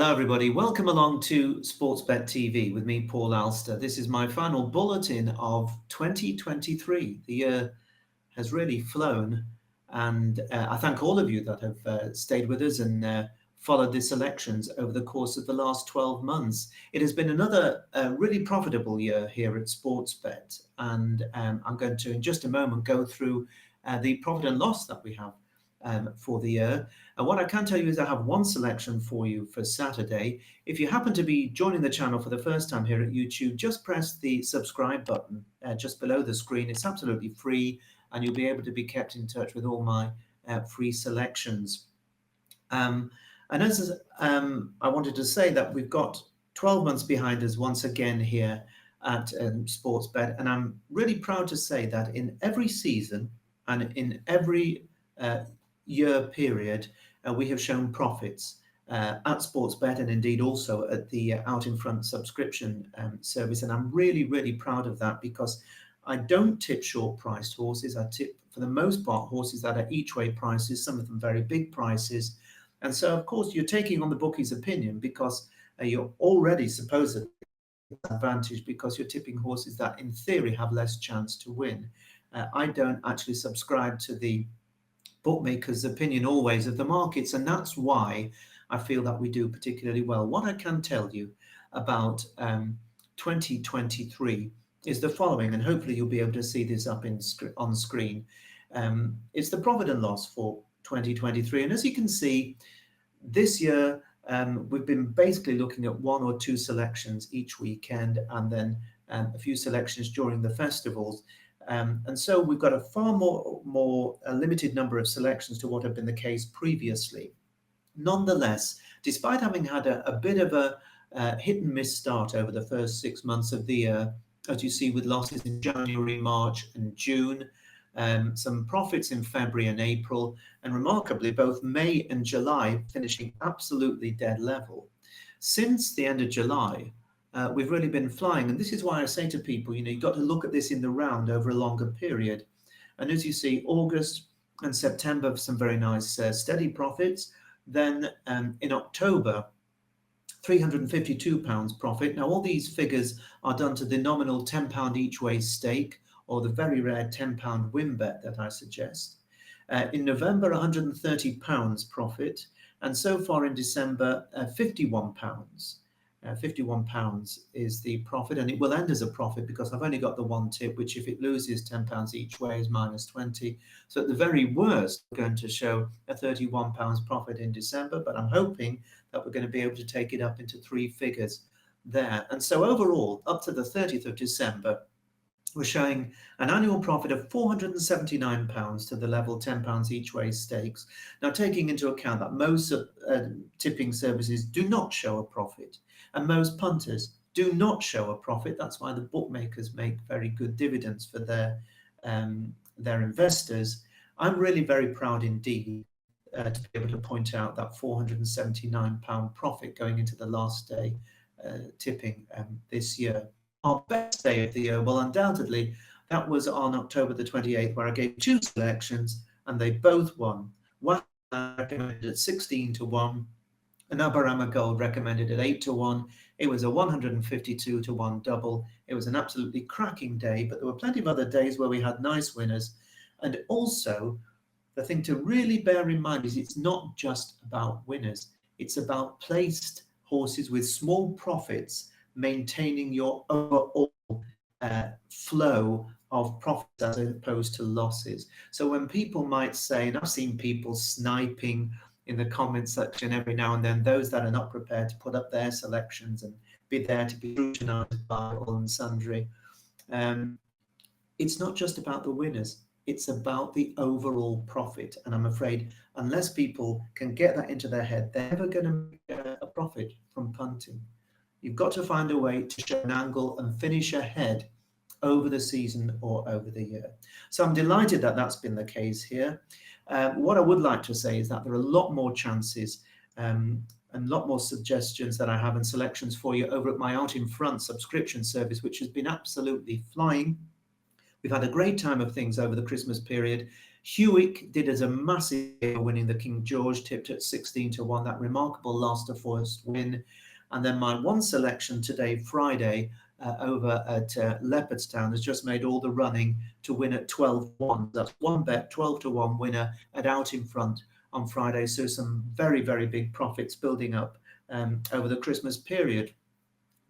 Hello everybody, welcome along to Sportsbet TV with me, Paul Alster. This is my final bulletin of 2023. The year has really flown, and I thank all of you that have stayed with us and followed the selections over the course of the last 12 months. It has been another really profitable year here at Sportsbet, and I'm going to in just a moment go through the profit and loss that we have for the year. And what I can tell you is I have one selection for you for Saturday. If you happen to be joining the channel for the first time here at YouTube, just press the subscribe button just below the screen. It's absolutely free, and you'll be able to be kept in touch with all my free selections. And as I wanted to say that we've got 12 months behind us once again here at Sportsbet, and I'm really proud to say that in every season and in every year period, we have shown profits at Sportsbet, and indeed also at the Out in Front subscription service. And I'm really, really proud of that, because I don't tip short-priced horses. I tip, for the most part, horses that are each-way prices, some of them very big prices. And so, of course, you're taking on the bookie's opinion, because you're already supposedly advantage because you're tipping horses that, in theory, have less chance to win. I don't actually subscribe to the bookmakers' opinion always of the markets, and that's why I feel that we do particularly well. What I can tell you about 2023 is the following, and hopefully you'll be able to see this up on screen. It's the profit and loss for 2023, and as you can see, this year we've been basically looking at one or two selections each weekend, and then a few selections during the festivals. And so we've got a far more limited number of selections to what had been the case previously. Nonetheless, despite having had a bit of a hit and miss start over the first 6 months of the year, as you see with losses in January, March and June, some profits in February and April, and remarkably both May and July finishing absolutely dead level. Since the end of July, we've really been flying, and this is why I say to people, you've got to look at this in the round over a longer period. And as you see, August and September, some very nice steady profits. Then in October, £352 profit. Now, all these figures are done to the nominal £10 each way stake, or the very rare £10 win bet that I suggest. In November, £130 profit, and so far in December, £51. £51 is the profit, and it will end as a profit because I've only got the one tip, which if it loses £10 each way is minus 20. So at the very worst, we're going to show a £31 profit in December, but I'm hoping that we're going to be able to take it up into three figures there. And so overall, up to the 30th of December, we're showing an annual profit of £479 to the level £10 each way stakes. Now, taking into account that most tipping services do not show a profit, and most punters do not show a profit. That's why the bookmakers make very good dividends for their investors. I'm really very proud indeed to be able to point out that £479 profit going into the last day tipping this year. Our best day of the year, well, undoubtedly, that was on October the 28th, where I gave two selections and they both won. One recommended at 16 to 1, and Aberama Gold recommended at 8 to 1. It was a 152 to 1 double. It was an absolutely cracking day, but there were plenty of other days where we had nice winners. And also, the thing to really bear in mind is it's not just about winners. It's about placed horses with small profits, maintaining your overall flow of profits as opposed to losses. So when people might say, and I've seen people sniping in the comment section every now and then, those that are not prepared to put up their selections and be there to be scrutinized by all and sundry. It's not just about the winners, it's about the overall profit. And I'm afraid unless people can get that into their head, they're never going to make a profit from punting. You've got to find a way to show an angle and finish ahead over the season or over the year. So I'm delighted that that's been the case here. What I would like to say is that there are a lot more chances and a lot more suggestions that I have and selections for you over at my Out in Front subscription service, which has been absolutely flying. We've had a great time of things over the Christmas period. Hewick did as a massive winning the King George, tipped at 16-1, that remarkable last to first win. And then my one selection today, Friday, over at Leopardstown, has just made all the running to win at 12-1. That's one bet, 12-1 winner at Out in Front on Friday. So some very, very big profits building up over the Christmas period.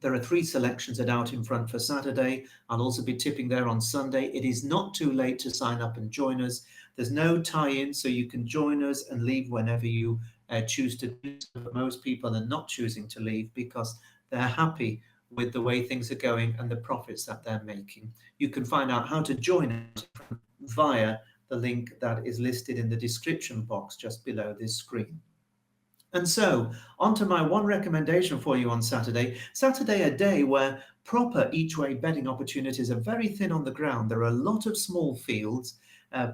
There are 3 selections at Out in Front for Saturday. I'll also be tipping there on Sunday. It is not too late to sign up and join us. There's no tie-in, so you can join us and leave whenever you choose to do so. But most people are not choosing to leave because they're happy with the way things are going and the profits that they're making. You can find out how to join us via the link that is listed in the description box just below this screen. And so, on to my one recommendation for you on Saturday. Saturday, a day where proper each-way betting opportunities are very thin on the ground. There are a lot of small fields,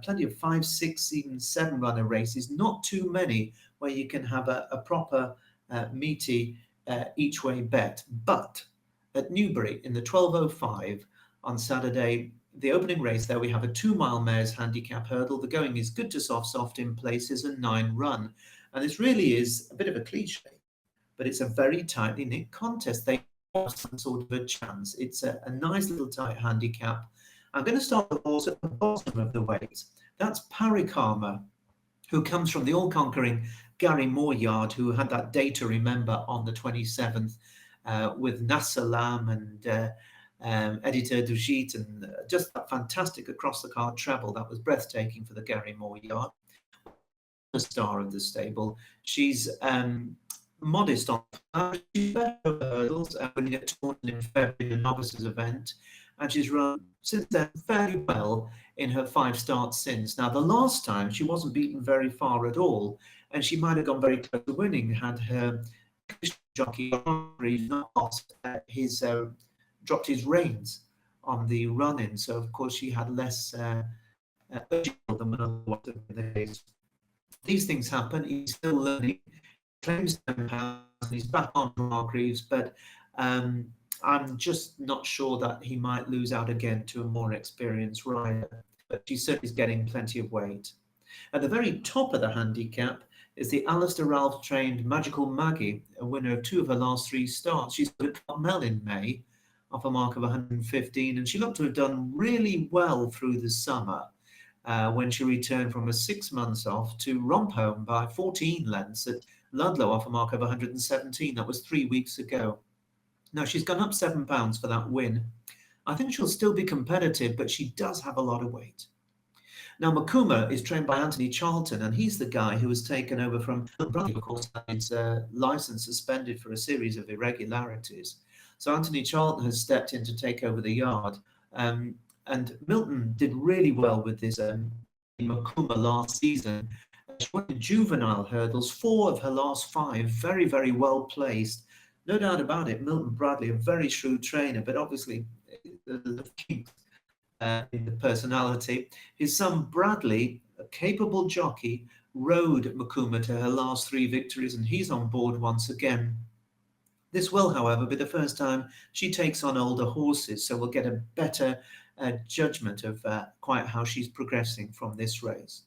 plenty of 5, 6, even 7-runner races, not too many where you can have a proper, meaty each-way bet. But at Newbury, in the 12:05 on Saturday, the opening race there, we have a 2-mile mares handicap hurdle. The going is good to soft in places and 9-run. And this really is a bit of a cliche, but it's a very tightly knit contest. They have some sort of a chance. It's a nice little tight handicap. I'm going to start the horse at the bottom of the weight. That's Parikama, who comes from the all-conquering Gary Moore yard, who had that day to remember on the 27th with Nassalam and Editor Dujit, and just that fantastic across-the-card treble. That was breathtaking for the Gary Moore yard. The star of the stable. She's modest on she's better over hurdles, winning at Taunton in February, the novices event, and she's run since then fairly well in her 5 starts since. Now, the last time she wasn't beaten very far at all, and she might have gone very close to winning had her jockey not lost dropped his reins on the run-in. So, of course, she had less than otherwise the case. These things happen. He's still learning. Claims £10 and he's back on Hargreaves, but I'm just not sure that he might lose out again to a more experienced rider. But she certainly is getting plenty of weight. At the very top of the handicap is the Alster Ralph trained Magical Maggie, a winner of 2 of her last 3 starts. She's at Carmel in May off a mark of 115, and she looked to have done really well through the summer. When she returned from a 6 months off to romp home by 14 lengths at Ludlow off a mark of 117. That was 3 weeks ago. Now, she's gone up £7 for that win. I think she'll still be competitive, but she does have a lot of weight. Now, Makuma is trained by Anthony Charlton, and he's the guy who was taken over from Bradley, of course, his license suspended for a series of irregularities. So Anthony Charlton has stepped in to take over the yard. And Milton did really well with this Makuma last season. She won in juvenile hurdles, 4 of her last 5, very, very well placed. No doubt about it, Milton Bradley, a very shrewd trainer, but obviously the kinks in the personality. His son Bradley, a capable jockey, rode Makuma to her last 3 victories, and he's on board once again. This will, however, be the first time she takes on older horses, so we'll get a better judgment of quite how she's progressing from this race.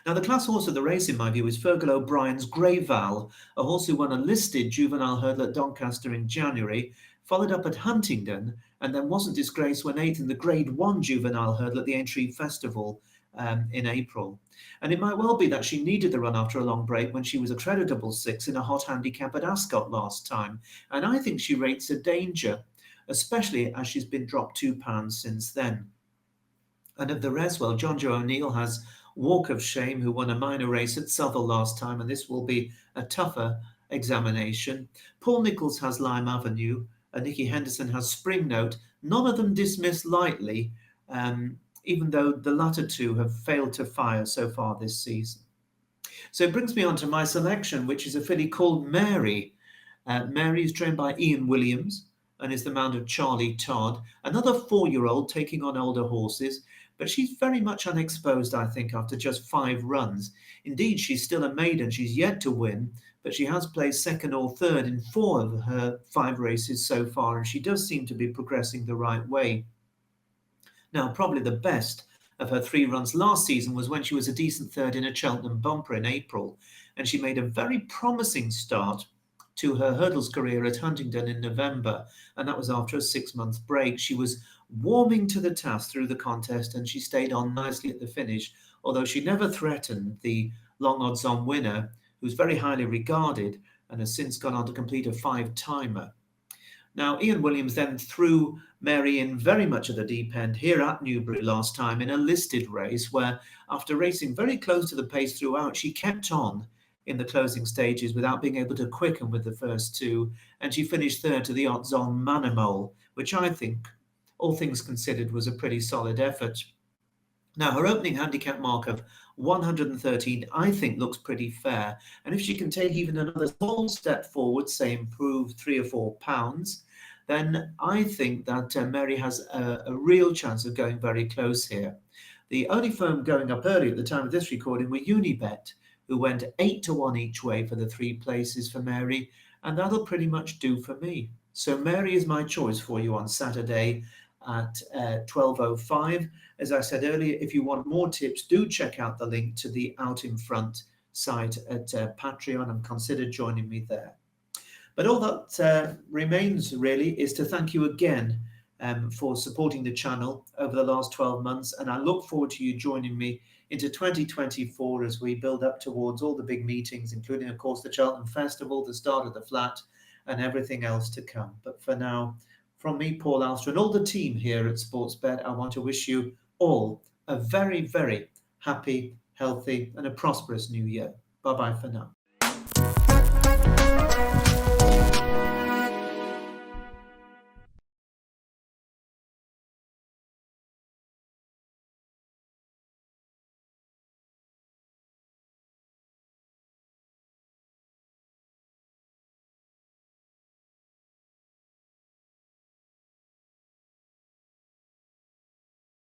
Now, the class horse of the race, in my view, is Fergal O'Brien's Grey Val, a horse who won a listed juvenile hurdle at Doncaster in January, followed up at Huntingdon, and then wasn't disgraced when 8th in the Grade 1 juvenile hurdle at the Aintree Festival in April. And it might well be that she needed the run after a long break when she was a creditable 6 in a hot handicap at Ascot last time. And I think she rates a danger, especially as she's been dropped £2 since then. And of the rest, well, John Joe O'Neill has Walk of Shame, who won a minor race at Southwell last time, and this will be a tougher examination. Paul Nicholls has Lime Avenue, and Nicky Henderson has Spring Note. None of them dismissed lightly, even though the latter 2 have failed to fire so far this season. So it brings me on to my selection, which is a filly called Mary. Mary is trained by Ian Williams and is the mount of Charlie Todd, another 4-year-old taking on older horses, but she's very much unexposed, I think, after just 5 runs. Indeed, she's still a maiden. She's yet to win, but she has placed 2nd or 3rd in 4 of her 5 races so far, and she does seem to be progressing the right way. Now, probably the best of her 3 runs last season was when she was a decent third in a Cheltenham bumper in April, and she made a very promising start to her hurdles career at Huntingdon in November, and that was after a 6-month break. She was warming to the task through the contest, and she stayed on nicely at the finish, although she never threatened the long odds-on winner, who's very highly regarded and has since gone on to complete a 5-timer. Now, Ian Williams then threw Mary in very much at the deep end here at Newbury last time in a listed race where, after racing very close to the pace throughout, she kept on in the closing stages without being able to quicken with the first 2, and she finished third to the odds-on Manamole, which I think, all things considered, was a pretty solid effort. Now, her opening handicap mark of 113, I think, looks pretty fair. And if she can take even another small step forward, say improve 3 or 4 pounds, then I think that Mary has a real chance of going very close here. The only firm going up early at the time of this recording were Unibet, who went 8-1 each way for the 3 places for Mary, and that'll pretty much do for me. So Mary is my choice for you on Saturday at 12:05. As I said earlier, if you want more tips, do check out the link to the Out in Front site at Patreon and consider joining me there. But all that remains really is to thank you again for supporting the channel over the last 12 months, and I look forward to you joining me into 2024 as we build up towards all the big meetings, including, of course, the Cheltenham Festival, the start of the Flat, and everything else to come. But for now, from me, Paul Alster, and all the team here at Sportsbet, I want to wish you all a very, very happy, healthy, and a prosperous new year. Bye-bye for now.